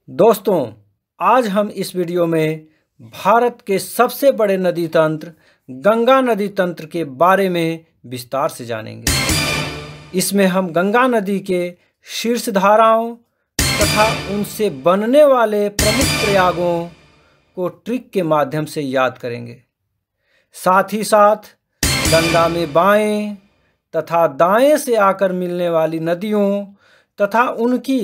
दोस्तों, आज हम इस वीडियो में भारत के सबसे बड़े नदी तंत्र गंगा नदी तंत्र के बारे में विस्तार से जानेंगे। इसमें हम गंगा नदी के शीर्ष धाराओं तथा उनसे बनने वाले प्रमुख प्रयागों को ट्रिक के माध्यम से याद करेंगे। साथ ही साथ गंगा में बाएं तथा दाएं से आकर मिलने वाली नदियों तथा उनकी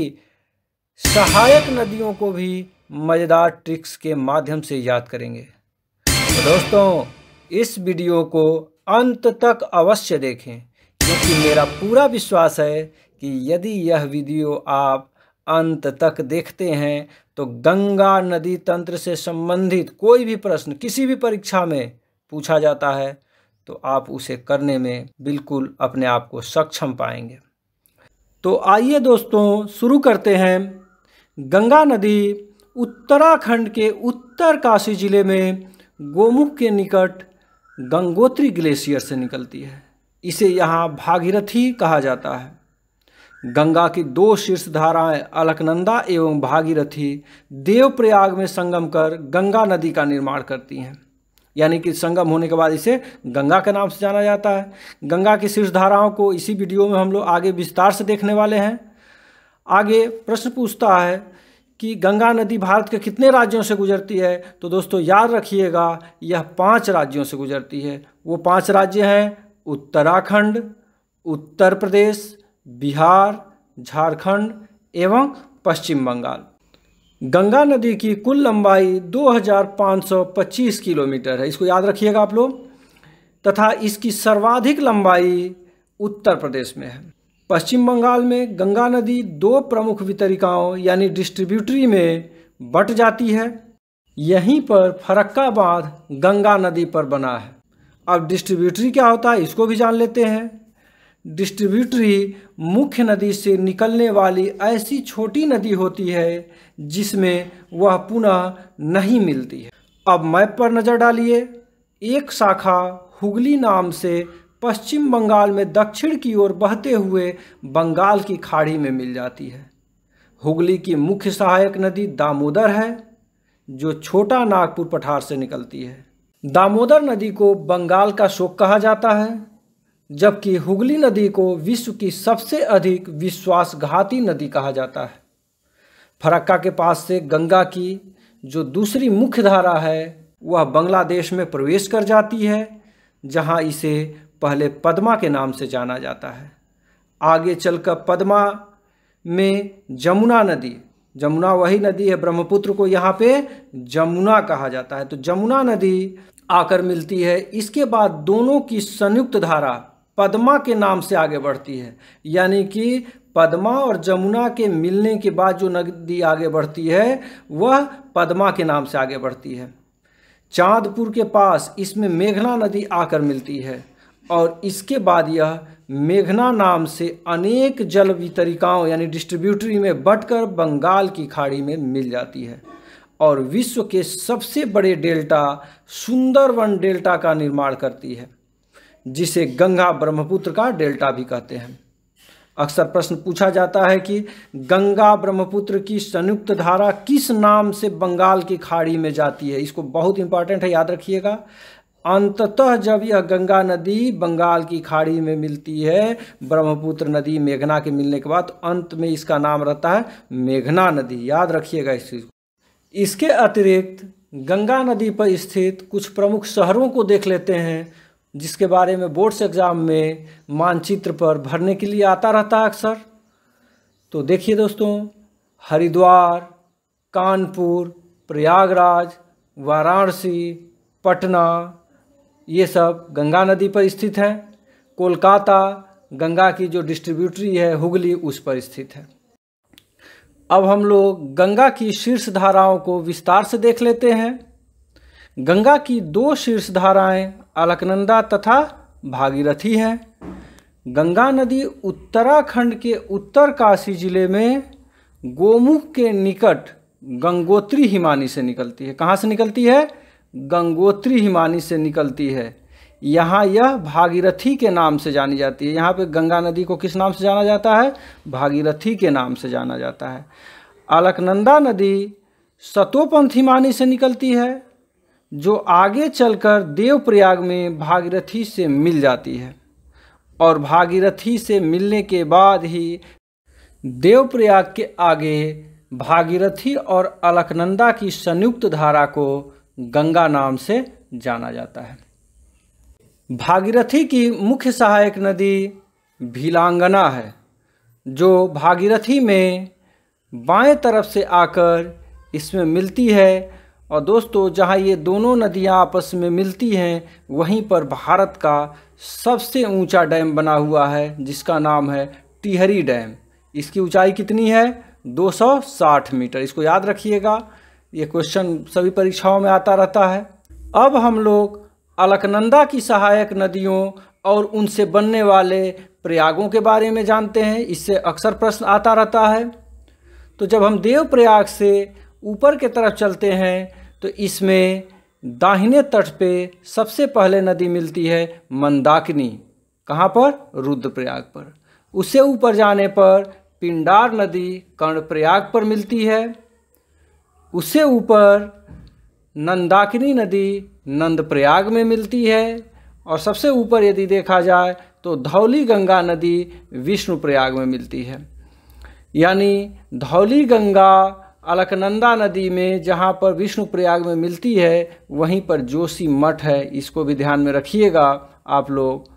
सहायक नदियों को भी मज़ेदार ट्रिक्स के माध्यम से याद करेंगे। तो दोस्तों, इस वीडियो को अंत तक अवश्य देखें, क्योंकि मेरा पूरा विश्वास है कि यदि यह वीडियो आप अंत तक देखते हैं तो गंगा नदी तंत्र से संबंधित कोई भी प्रश्न किसी भी परीक्षा में पूछा जाता है तो आप उसे करने में बिल्कुल अपने आप को सक्षम पाएंगे। तो आइए दोस्तों, शुरू करते हैं। गंगा नदी उत्तराखंड के उत्तरकाशी जिले में गोमुख के निकट गंगोत्री ग्लेशियर से निकलती है। इसे यहाँ भागीरथी कहा जाता है। गंगा की दो शीर्ष धाराएं अलकनंदा एवं भागीरथी देवप्रयाग में संगम कर गंगा नदी का निर्माण करती हैं, यानी कि संगम होने के बाद इसे गंगा के नाम से जाना जाता है। गंगा की शीर्ष धाराओं को इसी वीडियो में हम लोग आगे विस्तार से देखने वाले हैं। आगे प्रश्न पूछता है कि गंगा नदी भारत के कितने राज्यों से गुजरती है। तो दोस्तों याद रखिएगा, यह 5 राज्यों से गुजरती है। वो 5 राज्य हैं उत्तराखंड, उत्तर प्रदेश, बिहार, झारखंड एवं पश्चिम बंगाल। गंगा नदी की कुल लंबाई 2525 किलोमीटर है, इसको याद रखिएगा आप लोग, तथा इसकी सर्वाधिक लंबाई उत्तर प्रदेश में है। पश्चिम बंगाल में गंगा नदी 2 प्रमुख वितरिकाओं यानी डिस्ट्रीब्यूटरी में बट जाती है। यहीं पर फरक्का बांध गंगा नदी पर बना है। अब डिस्ट्रीब्यूटरी क्या होता है इसको भी जान लेते हैं। डिस्ट्रीब्यूटरी मुख्य नदी से निकलने वाली ऐसी छोटी नदी होती है जिसमें वह पुनः नहीं मिलती है। अब मैप पर नज़र डालिए। एक शाखा हुगली नाम से पश्चिम बंगाल में दक्षिण की ओर बहते हुए बंगाल की खाड़ी में मिल जाती है। हुगली की मुख्य सहायक नदी दामोदर है, जो छोटा नागपुर पठार से निकलती है। दामोदर नदी को बंगाल का शोक कहा जाता है, जबकि हुगली नदी को विश्व की सबसे अधिक विश्वासघाती नदी कहा जाता है। फरक्का के पास से गंगा की जो दूसरी मुख्य धारा है वह बांग्लादेश में प्रवेश कर जाती है, जहां इसे पहले पद्मा के नाम से जाना जाता है। आगे चलकर पद्मा में जमुना नदी, जमुना वही नदी है, ब्रह्मपुत्र को यहाँ पे जमुना कहा जाता है, तो जमुना नदी आकर मिलती है। इसके बाद दोनों की संयुक्त धारा पद्मा के नाम से आगे बढ़ती है, यानी कि पद्मा और जमुना के मिलने के बाद जो नदी आगे बढ़ती है वह पद्मा के नाम से आगे बढ़ती है। चांदपुर के पास इसमें मेघना नदी आकर मिलती है और इसके बाद यह मेघना नाम से अनेक जल वितरिकाओं यानी डिस्ट्रीब्यूटरी में बंटकर बंगाल की खाड़ी में मिल जाती है और विश्व के सबसे बड़े डेल्टा सुंदरवन डेल्टा का निर्माण करती है, जिसे गंगा ब्रह्मपुत्र का डेल्टा भी कहते हैं। अक्सर प्रश्न पूछा जाता है कि गंगा ब्रह्मपुत्र की संयुक्त धारा किस नाम से बंगाल की खाड़ी में जाती है। इसको बहुत इंपॉर्टेंट है, याद रखिएगा। अंततः जब यह गंगा नदी बंगाल की खाड़ी में मिलती है ब्रह्मपुत्र नदी मेघना के मिलने के बाद, तो अंत में इसका नाम रहता है मेघना नदी, याद रखिएगा इस चीज़ को। इसके अतिरिक्त गंगा नदी पर स्थित कुछ प्रमुख शहरों को देख लेते हैं, जिसके बारे में बोर्ड्स एग्जाम में मानचित्र पर भरने के लिए आता रहता है अक्सर। तो देखिए दोस्तों, हरिद्वार, कानपुर, प्रयागराज, वाराणसी, पटना, ये सब गंगा नदी पर स्थित हैं। कोलकाता गंगा की जो डिस्ट्रीब्यूटरी है हुगली उस पर स्थित है। अब हम लोग गंगा की शीर्ष धाराओं को विस्तार से देख लेते हैं। गंगा की 2 शीर्ष धाराएं अलकनंदा तथा भागीरथी हैं। गंगा नदी उत्तराखंड के उत्तरकाशी जिले में गोमुख के निकट गंगोत्री हिमानी से निकलती है। कहाँ से निकलती है? गंगोत्री हिमानी से निकलती है। यहाँ यह भागीरथी के नाम से जानी जाती है। यहाँ पे गंगा नदी को किस नाम से जाना जाता है? भागीरथी के नाम से जाना जाता है। अलकनंदा नदी सतोपंथ हिमानी से निकलती है, जो आगे चलकर देवप्रयाग में भागीरथी से मिल जाती है और भागीरथी से मिलने के बाद ही देवप्रयाग के आगे भागीरथी और अलकनंदा की संयुक्त धारा को गंगा नाम से जाना जाता है। भागीरथी की मुख्य सहायक नदी भीलांगना है, जो भागीरथी में बाएं तरफ से आकर इसमें मिलती है। और दोस्तों, जहाँ ये दोनों नदियाँ आपस में मिलती हैं वहीं पर भारत का सबसे ऊंचा डैम बना हुआ है, जिसका नाम है टिहरी डैम। इसकी ऊंचाई कितनी है? 260 मीटर। इसको याद रखिएगा, ये क्वेश्चन सभी परीक्षाओं में आता रहता है। अब हम लोग अलकनंदा की सहायक नदियों और उनसे बनने वाले प्रयागों के बारे में जानते हैं। इससे अक्सर प्रश्न आता रहता है। तो जब हम देवप्रयाग से ऊपर के तरफ चलते हैं तो इसमें दाहिने तट पे सबसे पहले नदी मिलती है मंदाकिनी। कहाँ पर? रुद्रप्रयाग पर। उससे ऊपर जाने पर पिंडार नदी कर्णप्रयाग पर मिलती है। उससे ऊपर नंदाकिनी नदी नंदप्रयाग में मिलती है। और सबसे ऊपर यदि देखा जाए तो धौली गंगा नदी विष्णुप्रयाग में मिलती है। यानी धौली गंगा अलकनंदा नदी में जहाँ पर विष्णुप्रयाग में मिलती है वहीं पर जोशी मठ है। इसको भी ध्यान में रखिएगा आप लोग।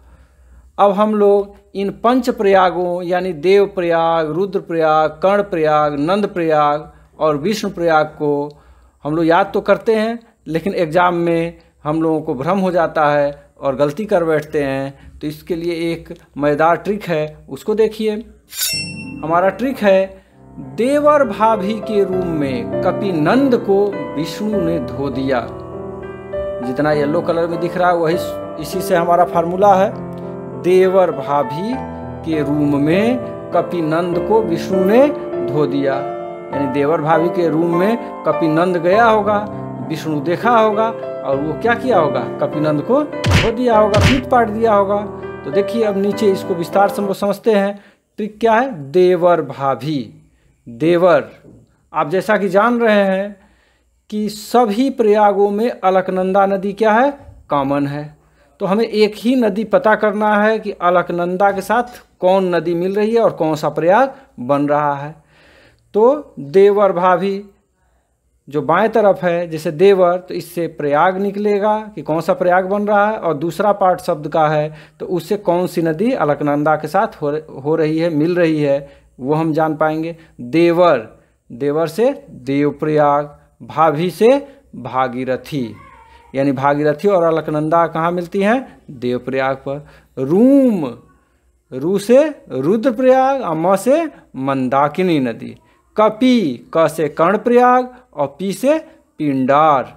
अब हम लोग इन पंच प्रयागों यानी देवप्रयाग, रुद्रप्रयाग, कर्णप्रयाग, नंदप्रयाग और विष्णुप्रयाग को हम लोग याद तो करते हैं, लेकिन एग्ज़ाम में हम लोगों को भ्रम हो जाता है और गलती कर बैठते हैं। तो इसके लिए एक मज़ेदार ट्रिक है, उसको देखिए। हमारा ट्रिक है, देवर भाभी के रूम में कपिनंद को विष्णु ने धो दिया। जितना येलो कलर में दिख रहा है वही इसी से हमारा फार्मूला है। देवर भाभी के रूम में कपिनंद को विष्णु ने धो दिया। यानी देवर भाभी के रूम में कपिनंद गया होगा, विष्णु देखा होगा और वो क्या किया होगा? कपिनंद को धो दिया होगा, पीट पाट दिया होगा। तो देखिए अब नीचे इसको विस्तार से हम समझते हैं। ट्रिक क्या है? देवर भाभी। देवर, आप जैसा कि जान रहे हैं कि सभी प्रयागों में अलकनंदा नदी क्या है? कॉमन है। तो हमें एक ही नदी पता करना है कि अलकनंदा के साथ कौन नदी मिल रही है और कौन सा प्रयाग बन रहा है। तो देवर भाभी जो बाएं तरफ है, जैसे देवर, तो इससे प्रयाग निकलेगा कि कौन सा प्रयाग बन रहा है। और दूसरा पार्ट शब्द का है तो उससे कौन सी नदी अलकनंदा के साथ हो रही है, मिल रही है, वो हम जान पाएंगे। देवर, देवर से देवप्रयाग, भाभी से भागीरथी। यानी भागीरथी और अलकनंदा कहाँ मिलती हैं? देवप्रयाग पर। रूम, रू से रुद्रप्रयाग और म से मंदाकिनी नदी। कपि, क से कर्णप्रयाग और पी से पिंडार।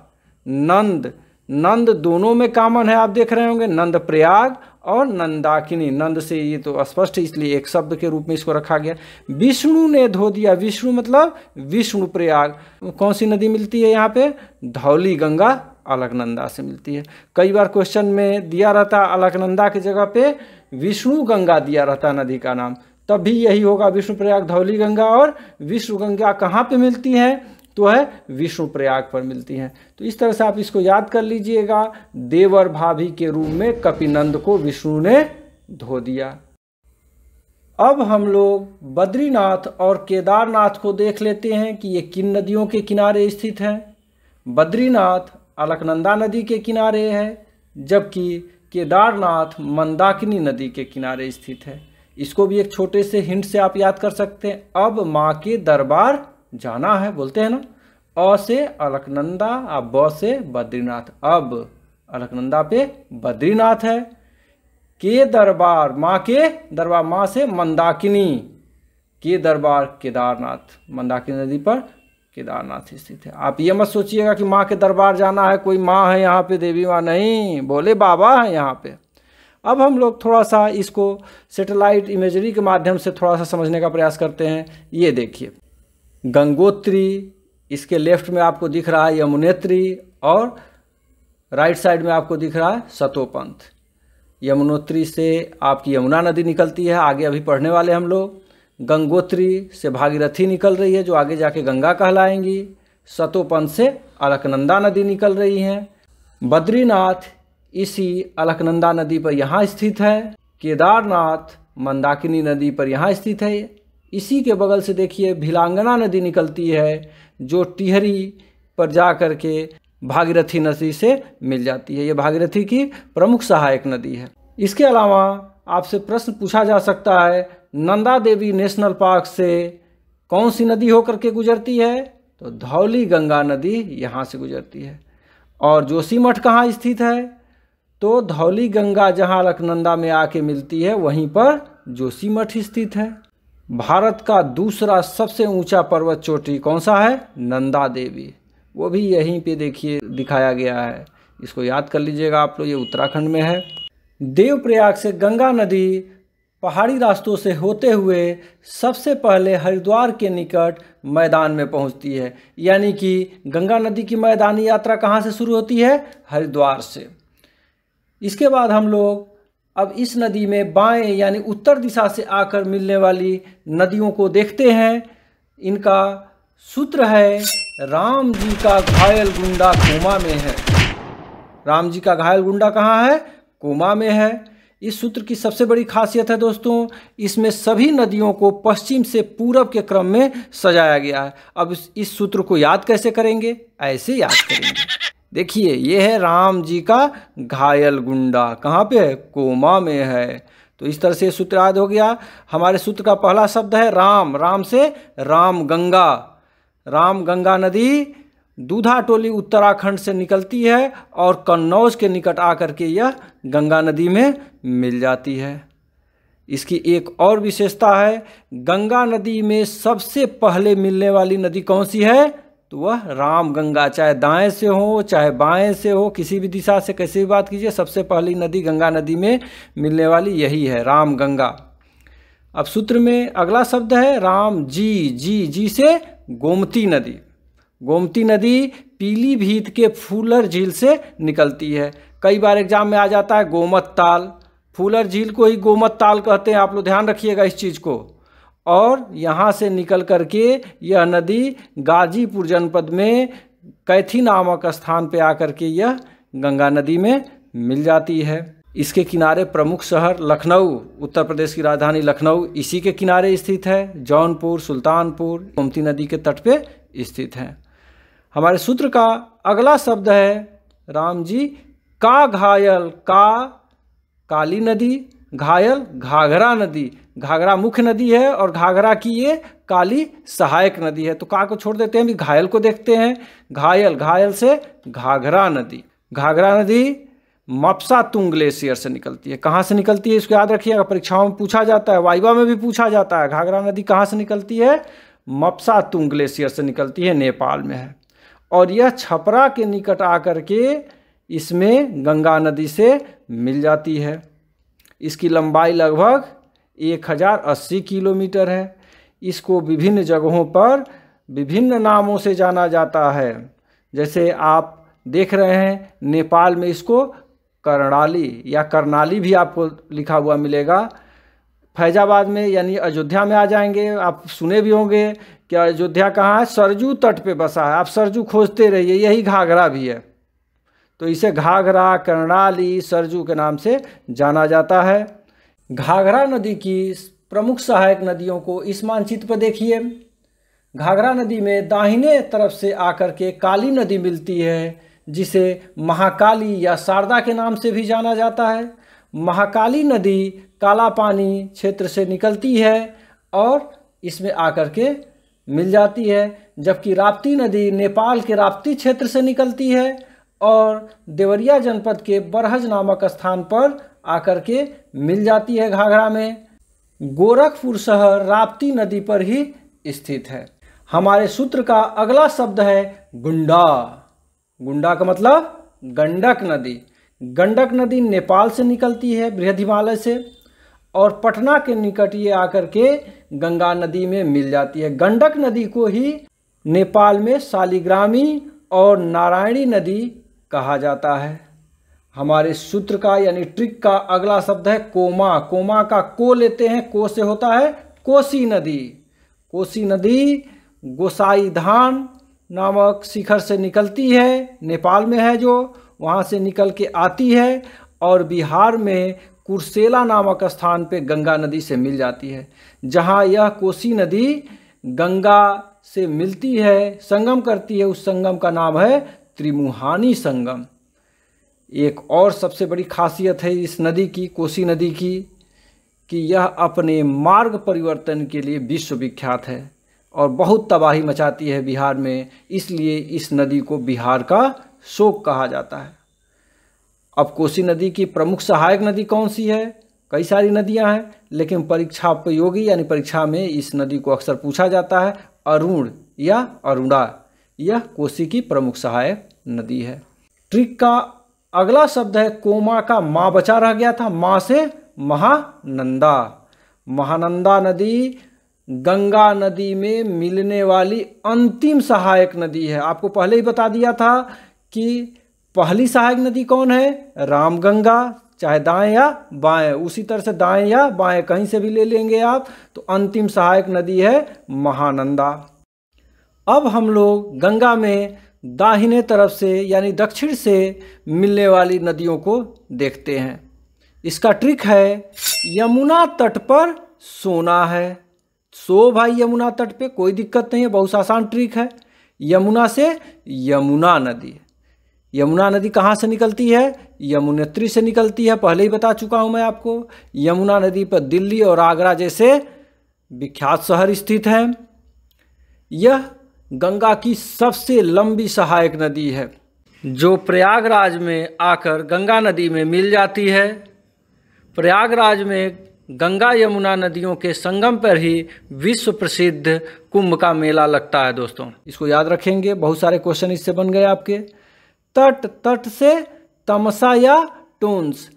नंद, नंद दोनों में कॉमन है, आप देख रहे होंगे, नंद प्रयाग और नंदाकिनी। नंद से ये तो स्पष्ट है, इसलिए एक शब्द के रूप में इसको रखा गया। विष्णु ने धो दिया, विष्णु मतलब विष्णु प्रयाग। कौन सी नदी मिलती है यहाँ पे? धौली गंगा अलकनंदा से मिलती है। कई बार क्वेश्चन में दिया रहता अलकनंदा की जगह पे विष्णु गंगा दिया रहता नदी का नाम, तब भी यही होगा विष्णु प्रयाग, धौली गंगा। और विष्णु गंगा कहाँ पे मिलती है? तो है विष्णु प्रयाग पर मिलती हैं। तो इस तरह से आप इसको याद कर लीजिएगा। देवर भाभी के रूम में कपिनंद को विष्णु ने धो दिया। अब हम लोग बद्रीनाथ और केदारनाथ को देख लेते हैं कि ये किन नदियों के किनारे स्थित हैं। बद्रीनाथ अलकनंदा नदी के किनारे है, जबकि केदारनाथ मंदाकिनी नदी के किनारे स्थित है। इसको भी एक छोटे से हिंट से आप याद कर सकते हैं। अब माँ के दरबार जाना है, बोलते हैं ना। अ से अलकनंदा और ब से बद्रीनाथ। अब अलकनंदा पे बद्रीनाथ है। के दरबार, माँ के दरबार, माँ से मंदाकिनी, के दरबार केदारनाथ, मंदाकिनी नदी पर केदारनाथ स्थित है। आप ये मत सोचिएगा कि माँ के दरबार जाना है, कोई माँ है यहाँ पे, देवी माँ नहीं, बोले बाबा है यहाँ पे। अब हम लोग थोड़ा सा इसको सैटेलाइट इमेजरी के माध्यम से थोड़ा सा समझने का प्रयास करते हैं। ये देखिए, गंगोत्री, इसके लेफ्ट में आपको दिख रहा है यमुनेत्री और राइट साइड में आपको दिख रहा है सतोपंथ। यमुनोत्री से आपकी यमुना नदी निकलती है, आगे अभी पढ़ने वाले हम लोग। गंगोत्री से भागीरथी निकल रही है जो आगे जाके गंगा कहलाएंगी। सतोपंथ से अलकनंदा नदी निकल रही है। बद्रीनाथ इसी अलकनंदा नदी पर यहाँ स्थित है। केदारनाथ मंदाकिनी नदी पर यहाँ स्थित है। इसी के बगल से देखिए भिलांगना नदी निकलती है जो टिहरी पर जा कर के भागीरथी नदी से मिल जाती है। ये भागीरथी की प्रमुख सहायक नदी है। इसके अलावा आपसे प्रश्न पूछा जा सकता है, नंदा देवी नेशनल पार्क से कौन सी नदी होकर के गुजरती है? तो धौली गंगा नदी यहाँ से गुजरती है। और जोशीमठ कहाँ स्थित है? तो धौली गंगा जहाँ अलकनंदा में आके मिलती है वहीं पर जोशीमठ स्थित है। भारत का दूसरा सबसे ऊंचा पर्वत चोटी कौन सा है? नंदा देवी। वो भी यहीं पे देखिए दिखाया गया है, इसको याद कर लीजिएगा आप लोग। ये उत्तराखंड में है। देवप्रयाग से गंगा नदी पहाड़ी रास्तों से होते हुए सबसे पहले हरिद्वार के निकट मैदान में पहुंचती है। यानी कि गंगा नदी की मैदानी यात्रा कहाँ से शुरू होती है? हरिद्वार से। इसके बाद हम लोग अब इस नदी में बाएं यानी उत्तर दिशा से आकर मिलने वाली नदियों को देखते हैं। इनका सूत्र है, राम जी का घायल गुंडा कोमा में है। राम जी का घायल गुंडा कहाँ है? कोमा में है। इस सूत्र की सबसे बड़ी खासियत है दोस्तों, इसमें सभी नदियों को पश्चिम से पूरब के क्रम में सजाया गया है। अब इस सूत्र को याद कैसे करेंगे? ऐसे याद करेंगे। देखिए ये है राम जी का घायल गुंडा, कहाँ पे है? कोमा में है। तो इस तरह से सूत्र याद हो गया। हमारे सूत्र का पहला शब्द है राम। राम से राम गंगा। राम गंगा नदी दूधाटोली उत्तराखंड से निकलती है और कन्नौज के निकट आकर के यह गंगा नदी में मिल जाती है। इसकी एक और विशेषता है, गंगा नदी में सबसे पहले मिलने वाली नदी कौन सी है? तो वह राम गंगा। चाहे दाएं से हो चाहे बाएं से हो, किसी भी दिशा से कैसे भी बात कीजिए, सबसे पहली नदी गंगा नदी में मिलने वाली यही है, राम गंगा। अब सूत्र में अगला शब्द है राम जी। जी से गोमती नदी। गोमती नदी पीलीभीत के फूलर झील से निकलती है। कई बार एग्जाम में आ जाता है गोमत ताल। फूलर झील को ही गोमत ताल कहते हैं, आप लोग ध्यान रखिएगा इस चीज़ को। और यहाँ से निकल करके यह नदी गाजीपुर जनपद में कैथी नामक स्थान पे आकर के यह गंगा नदी में मिल जाती है। इसके किनारे प्रमुख शहर लखनऊ, उत्तर प्रदेश की राजधानी लखनऊ इसी के किनारे स्थित है। जौनपुर, सुल्तानपुर गोमती नदी के तट पे स्थित है। हमारे सूत्र का अगला शब्द है राम जी का घायल। का काली नदी, घायल घाघरा नदी। घाघरा मुख्य नदी है और घाघरा की ये काली सहायक नदी है। तो का को छोड़ देते हैं, भी घायल को देखते हैं। घायल, घायल से घाघरा नदी। घाघरा नदी मपसा तुंग ग्लेशियर से निकलती है। कहाँ से निकलती है इसको याद रखिएगा, परीक्षाओं में पूछा जाता है, वाइवा में भी पूछा जाता है। घाघरा नदी कहाँ से निकलती है? मपसा तुंग ग्लेशियर से निकलती है, नेपाल में है। और यह छपरा के निकट आकर के इसमें गंगा नदी से मिल जाती है। इसकी लंबाई लगभग 1080 किलोमीटर है। इसको विभिन्न जगहों पर विभिन्न नामों से जाना जाता है। जैसे आप देख रहे हैं नेपाल में इसको कर्णाली या करनाली भी आपको लिखा हुआ मिलेगा। फैजाबाद में यानी अयोध्या में आ जाएंगे, आप सुने भी होंगे कि अयोध्या कहाँ है? सरजू तट पे बसा है। आप सरजू खोजते रहिए, यही घाघरा भी है। तो इसे घाघरा, कर्णाली, सरजू के नाम से जाना जाता है। घाघरा नदी की प्रमुख सहायक नदियों को इस मानचित्र पर देखिए। घाघरा नदी में दाहिने तरफ से आकर के काली नदी मिलती है, जिसे महाकाली या शारदा के नाम से भी जाना जाता है। महाकाली नदी काला पानी क्षेत्र से निकलती है और इसमें आकर के मिल जाती है। जबकि राप्ती नदी नेपाल के राप्ती क्षेत्र से निकलती है और देवरिया जनपद के बरहज नामक स्थान पर आकर के मिल जाती है घाघरा में। गोरखपुर शहर राप्ती नदी पर ही स्थित है। हमारे सूत्र का अगला शब्द है गुंडा। गुंडा का मतलब गंडक नदी। गंडक नदी नेपाल से निकलती है, बृहद हिमालय से, और पटना के निकट ये आकर के गंगा नदी में मिल जाती है। गंडक नदी को ही नेपाल में शालिग्रामी और नारायणी नदी कहा जाता है। हमारे सूत्र का यानी ट्रिक का अगला शब्द है कोमा। कोमा का को लेते हैं, को से होता है कोसी नदी। कोसी नदी गोसाईधान नामक शिखर से निकलती है, नेपाल में है जो, वहाँ से निकल के आती है और बिहार में कुर्सेला नामक स्थान पे गंगा नदी से मिल जाती है। जहाँ यह कोसी नदी गंगा से मिलती है, संगम करती है, उस संगम का नाम है त्रिमुहानी संगम। एक और सबसे बड़ी खासियत है इस नदी की, कोसी नदी की, कि यह अपने मार्ग परिवर्तन के लिए विश्व विख्यात है और बहुत तबाही मचाती है बिहार में, इसलिए इस नदी को बिहार का शोक कहा जाता है। अब कोसी नदी की प्रमुख सहायक नदी कौन सी है? कई सारी नदियां हैं, लेकिन परीक्षापयोगी यानी परीक्षा में इस नदी को अक्सर पूछा जाता है, अरुण या अरुणा। यह कोसी की प्रमुख सहायक नदी है। ट्रिक का अगला शब्द है कोमा का माँ बचा रह गया था, माँ से महानंदा। महानंदा नदी गंगा नदी में मिलने वाली अंतिम सहायक नदी है। आपको पहले ही बता दिया था कि पहली सहायक नदी कौन है? रामगंगा, चाहे दाएं या बाएं, उसी तरह से दाएं या बाएं कहीं से भी ले लेंगे आप, तो अंतिम सहायक नदी है महानंदा। अब हम लोग गंगा में दाहिने तरफ से यानी दक्षिण से मिलने वाली नदियों को देखते हैं। इसका ट्रिक है यमुना तट पर सोना है। सो भाई यमुना तट पे, कोई दिक्कत नहीं है, बहुत आसान ट्रिक है। यमुना से यमुना नदी, यमुना नदी कहाँ से निकलती है? यमुनेत्री से निकलती है, पहले ही बता चुका हूँ मैं आपको। यमुना नदी पर दिल्ली और आगरा जैसे विख्यात शहर स्थित हैं। यह गंगा की सबसे लंबी सहायक नदी है, जो प्रयागराज में आकर गंगा नदी में मिल जाती है। प्रयागराज में गंगा यमुना नदियों के संगम पर ही विश्व प्रसिद्ध कुंभ का मेला लगता है दोस्तों। इसको याद रखेंगे, बहुत सारे क्वेश्चन इससे बन गए आपके। तट, तट से तमसा या टोंस,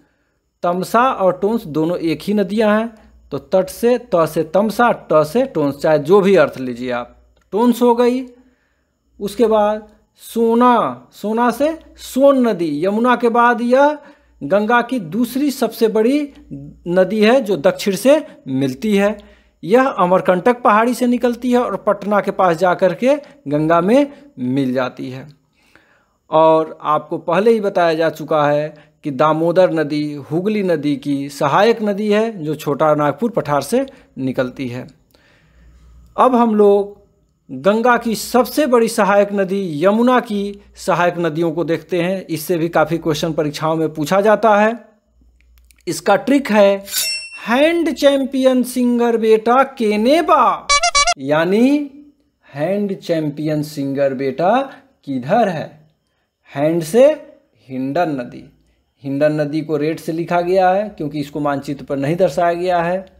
तमसा और टोंस दोनों एक ही नदियां हैं, तो तट से त से तमसा, ट से टोंस, चाहे जो भी अर्थ लीजिए आप, टोंस हो गई। उसके बाद सोना, सोना से सोन नदी, यमुना के बाद यह गंगा की दूसरी सबसे बड़ी नदी है जो दक्षिण से मिलती है। यह अमरकंटक पहाड़ी से निकलती है और पटना के पास जाकर के गंगा में मिल जाती है। और आपको पहले ही बताया जा चुका है कि दामोदर नदी हुगली नदी की सहायक नदी है, जो छोटा नागपुर पठार से निकलती है। अब हम लोग गंगा की सबसे बड़ी सहायक नदी यमुना की सहायक नदियों को देखते हैं। इससे भी काफ़ी क्वेश्चन परीक्षाओं में पूछा जाता है। इसका ट्रिक है हैंड चैंपियन सिंगर बेटा केनेबा, यानी हैंड चैंपियन सिंगर बेटा किधर है? हैंड से हिंडन नदी, हिंडन नदी को रेड से लिखा गया है क्योंकि इसको मानचित्र पर नहीं दर्शाया गया है।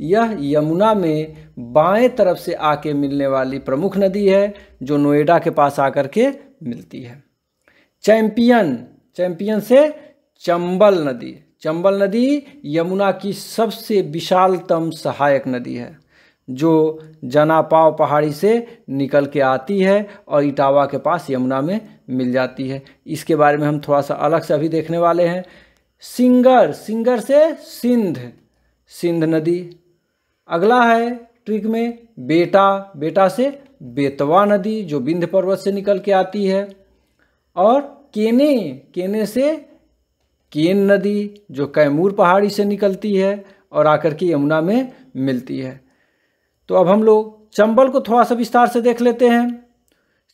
यह यमुना में बाएं तरफ से आके मिलने वाली प्रमुख नदी है, जो नोएडा के पास आकर के मिलती है। चैंपियन, चैंपियन से चंबल नदी, चंबल नदी यमुना की सबसे विशालतम सहायक नदी है, जो जनापाव पहाड़ी से निकल के आती है और इटावा के पास यमुना में मिल जाती है। इसके बारे में हम थोड़ा सा अलग से अभी देखने वाले हैं। सिंगर, सिंगर से सिंध, सिंध नदी। अगला है ट्रिक में बेटा, बेटा से बेतवा नदी जो विंध्य पर्वत से निकल के आती है। और केने, केने से केन नदी जो कैमूर पहाड़ी से निकलती है और आकर के यमुना में मिलती है। तो अब हम लोग चंबल को थोड़ा सा विस्तार से देख लेते हैं।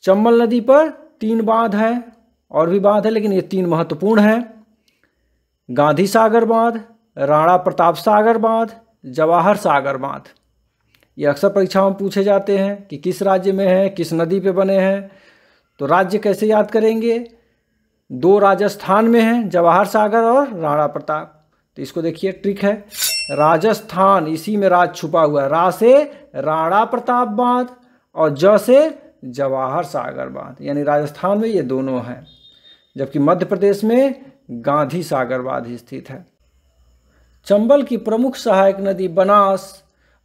चंबल नदी पर 3 बांध है, और भी बांध है लेकिन ये 3 महत्वपूर्ण हैं। गांधी सागर बांध, राणा प्रताप सागर बांध, जवाहर सागर बांध। ये अक्सर परीक्षाओं में पूछे जाते हैं कि किस राज्य में है, किस नदी पे बने हैं। तो राज्य कैसे याद करेंगे? 2 राजस्थान में हैं, जवाहर सागर और राणा प्रताप। तो इसको देखिए, ट्रिक है राजस्थान, इसी में राज छुपा हुआ है। रा से राणा प्रताप बांध और ज से जवाहर सागर बांध, यानी राजस्थान में ये दोनों हैं, जबकि मध्य प्रदेश में गांधी सागर बांध स्थित है। चंबल की प्रमुख सहायक नदी बनास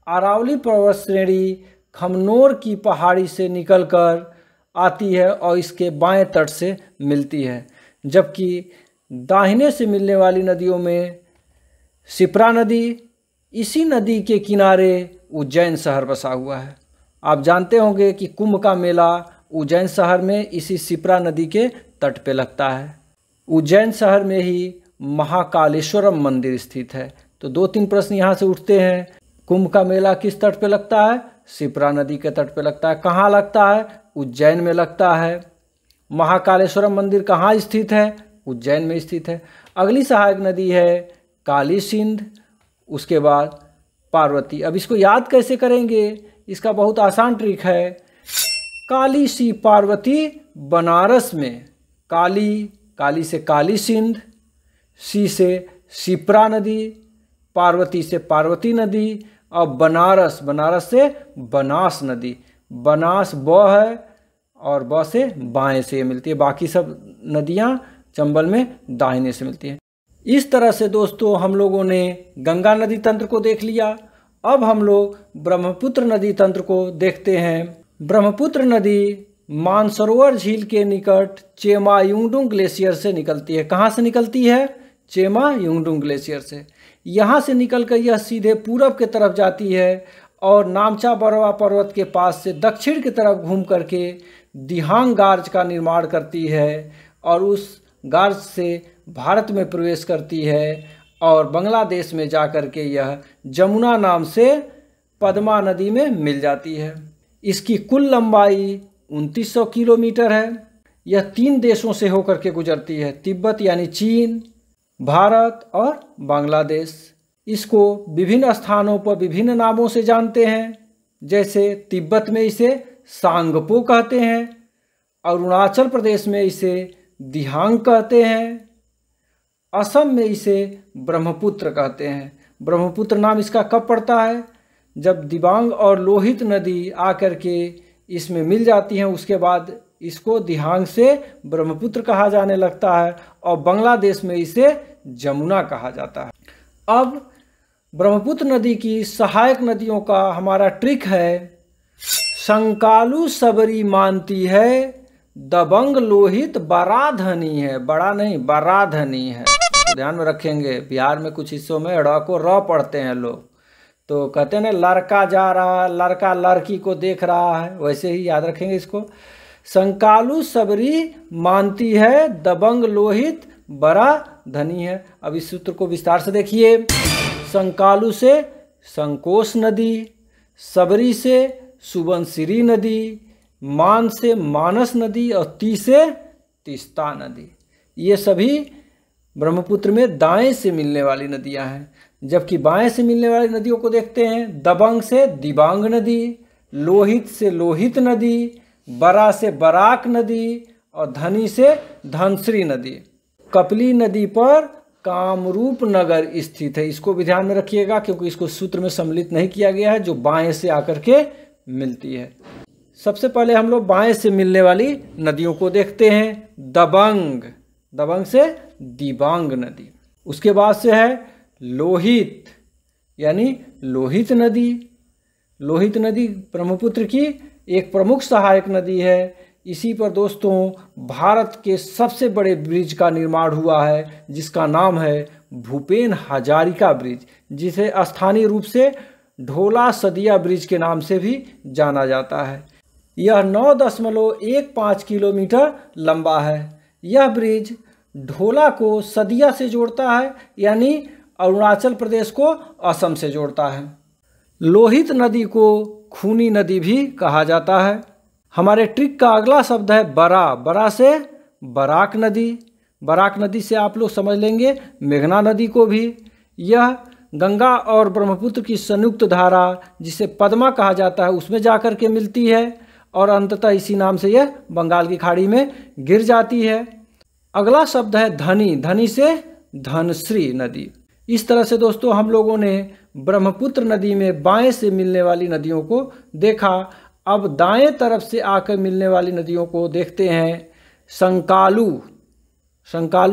अरावली पर्वत श्रेणी खमनोर की पहाड़ी से निकलकर आती है और इसके बाएं तट से मिलती है, जबकि दाहिने से मिलने वाली नदियों में शिप्रा नदी, इसी नदी के किनारे उज्जैन शहर बसा हुआ है। आप जानते होंगे कि कुंभ का मेला उज्जैन शहर में इसी शिप्रा नदी के तट पे लगता है। उज्जैन शहर में ही महाकालेश्वरम मंदिर स्थित है। तो 2-3 प्रश्न यहाँ से उठते हैं। कुंभ का मेला किस तट पे लगता है? शिप्रा नदी के तट पे लगता है। कहाँ लगता है? उज्जैन में लगता है। महाकालेश्वरम मंदिर कहाँ स्थित है? उज्जैन में स्थित है। अगली सहायक नदी है काली सिंध, उसके बाद पार्वती। अब इसको याद कैसे करेंगे? इसका बहुत आसान ट्रिक है। काली सी पार्वती बनारस में, काली से काली सिंध, सी से शिप्रा नदी, पार्वती से पार्वती नदी और बनारस से बनास नदी। बनास ब है और ब से बाएं से मिलती है। बाकी सब नदियां चंबल में दाहिने से मिलती हैं। इस तरह से दोस्तों हम लोगों ने गंगा नदी तंत्र को देख लिया। अब हम लोग ब्रह्मपुत्र नदी तंत्र को देखते हैं। ब्रह्मपुत्र नदी मानसरोवर झील के निकट चेमायुंगडुंग ग्लेशियर से निकलती है। कहाँ से निकलती है? चेमायुंगडुंग ग्लेशियर से। यहाँ से निकलकर यह सीधे पूरब की तरफ जाती है और नामचा बरवा पर्वत के पास से दक्षिण की तरफ घूम करके दिहांग गार्ज का निर्माण करती है और उस गार्ज से भारत में प्रवेश करती है और बांग्लादेश में जाकर के यह जमुना नाम से पद्मा नदी में मिल जाती है। इसकी कुल लंबाई 2900 किलोमीटर है। यह 3 देशों से होकर के गुजरती है, तिब्बत यानी चीन, भारत और बांग्लादेश। इसको विभिन्न स्थानों पर विभिन्न नामों से जानते हैं। जैसे तिब्बत में इसे सांगपो कहते हैं, अरुणाचल प्रदेश में इसे दिहांग कहते हैं, असम में इसे ब्रह्मपुत्र कहते हैं। ब्रह्मपुत्र नाम इसका कब पड़ता है? जब दिबांग और लोहित नदी आकर के इसमें मिल जाती हैं, उसके बाद इसको दिहांग से ब्रह्मपुत्र कहा जाने लगता है और बांग्लादेश में इसे जमुना कहा जाता है। अब ब्रह्मपुत्र नदी की सहायक नदियों का हमारा ट्रिक है। संकालू सबरी मानती है, दबंग लोहित बराधनी है। बड़ा नहीं, बराधनी है। तो ध्यान में रखेंगे, बिहार में कुछ हिस्सों में ड़ को र पढ़ते हैं लोग, तो कहते हैं ना लड़का जा रहा है, लड़का लड़की को देख रहा है, वैसे ही याद रखेंगे इसको। संकालू सबरी मानती है, दबंग लोहित बड़ा धनी है। अब इस सूत्र को विस्तार से देखिए। संकालू से संकोश नदी, सबरी से सुबनसिरी नदी, मान से मानस नदी और ती से तीस्ता नदी। ये सभी ब्रह्मपुत्र में दाएं से मिलने वाली नदियां हैं। जबकि बाएं से मिलने वाली नदियों को देखते हैं। दबंग से दिबांग नदी, लोहित से लोहित नदी, बरा से बराक नदी और धनी से धनश्री नदी। कपिली नदी पर कामरूप नगर स्थित है। इसको भी ध्यान में रखिएगा क्योंकि इसको सूत्र में सम्मिलित नहीं किया गया है, जो बाएं से आकर के मिलती है। सबसे पहले हम लोग बाएं से मिलने वाली नदियों को देखते हैं। दबंग से दिबांग नदी। उसके बाद से है लोहित यानी लोहित नदी। लोहित नदी ब्रह्मपुत्र की एक प्रमुख सहायक नदी है। इसी पर दोस्तों भारत के सबसे बड़े ब्रिज का निर्माण हुआ है, जिसका नाम है भूपेन हजारिका ब्रिज, जिसे स्थानीय रूप से ढोला सदिया ब्रिज के नाम से भी जाना जाता है। यह 9.15 किलोमीटर लंबा है। यह ब्रिज ढोला को सदिया से जोड़ता है, यानी अरुणाचल प्रदेश को असम से जोड़ता है। लोहित नदी को खूनी नदी भी कहा जाता है। हमारे ट्रिक का अगला शब्द है बरा से बराक नदी। बराक नदी से आप लोग समझ लेंगे मेघना नदी को भी। यह गंगा और ब्रह्मपुत्र की संयुक्त धारा, जिसे पद्मा कहा जाता है, उसमें जाकर के मिलती है और अंततः इसी नाम से यह बंगाल की खाड़ी में गिर जाती है। अगला शब्द है धनी से धनश्री नदी। इस तरह से दोस्तों हम लोगों ने ब्रह्मपुत्र नदी में बाएं से मिलने वाली नदियों को देखा। अब दाएं तरफ से आकर मिलने वाली नदियों को देखते हैं। संकालू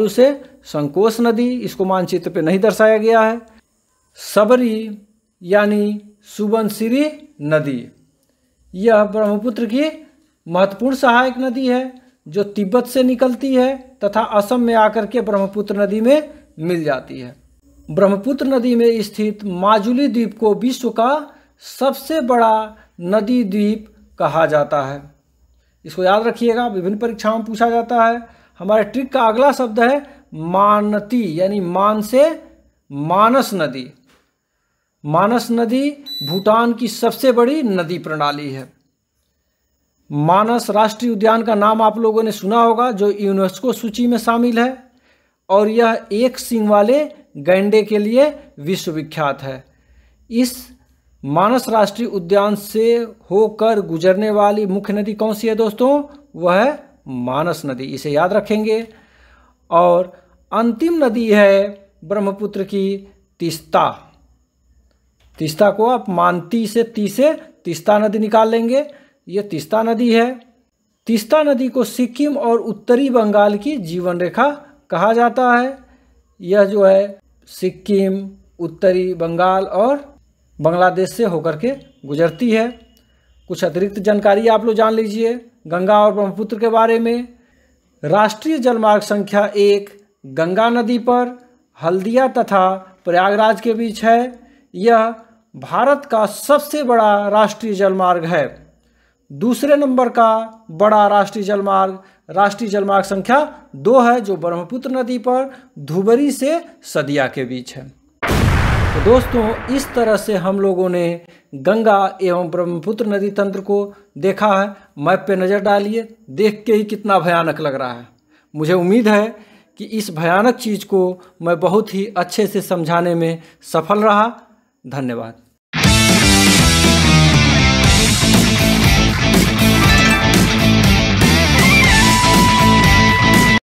से संकोश नदी, इसको मानचित्र पे नहीं दर्शाया गया है। सबरी यानी सुबनसिरी नदी, यह ब्रह्मपुत्र की महत्वपूर्ण सहायक नदी है, जो तिब्बत से निकलती है तथा असम में आकर के ब्रह्मपुत्र नदी में मिल जाती है। ब्रह्मपुत्र नदी में स्थित माजुली द्वीप को विश्व का सबसे बड़ा नदी द्वीप कहा जाता है। इसको याद रखिएगा, विभिन्न परीक्षाओं में पूछा जाता है। हमारे ट्रिक का अगला शब्द है मानती, यानी मान से मानस नदी। मानस नदी भूटान की सबसे बड़ी नदी प्रणाली है। मानस राष्ट्रीय उद्यान का नाम आप लोगों ने सुना होगा, जो यूनेस्को सूची में शामिल है, और यह एक सींग वाले गैंडे के लिए विश्वविख्यात है। इस मानस राष्ट्रीय उद्यान से होकर गुजरने वाली मुख्य नदी कौन सी है दोस्तों? वह है मानस नदी, इसे याद रखेंगे। और अंतिम नदी है ब्रह्मपुत्र की तीस्ता। तीस्ता को आप मानती से तीस्ता नदी निकाल लेंगे, ये तीस्ता नदी है। तीस्ता नदी को सिक्किम और उत्तरी बंगाल की जीवन रेखा कहा जाता है। यह जो है सिक्किम, उत्तरी बंगाल और बांग्लादेश से होकर के गुजरती है। कुछ अतिरिक्त जानकारी आप लोग जान लीजिए गंगा और ब्रह्मपुत्र के बारे में। राष्ट्रीय जलमार्ग संख्या 1 गंगा नदी पर हल्दिया तथा प्रयागराज के बीच है। यह भारत का सबसे बड़ा राष्ट्रीय जलमार्ग है। दूसरे नंबर का बड़ा राष्ट्रीय जलमार्ग संख्या 2 है, जो ब्रह्मपुत्र नदी पर धुबरी से सदिया के बीच है। तो दोस्तों, इस तरह से हम लोगों ने गंगा एवं ब्रह्मपुत्र नदी तंत्र को देखा है। मैप पे नज़र डालिए, देख के ही कितना भयानक लग रहा है। मुझे उम्मीद है कि इस भयानक चीज़ को मैं बहुत ही अच्छे से समझाने में सफल रहा। धन्यवाद।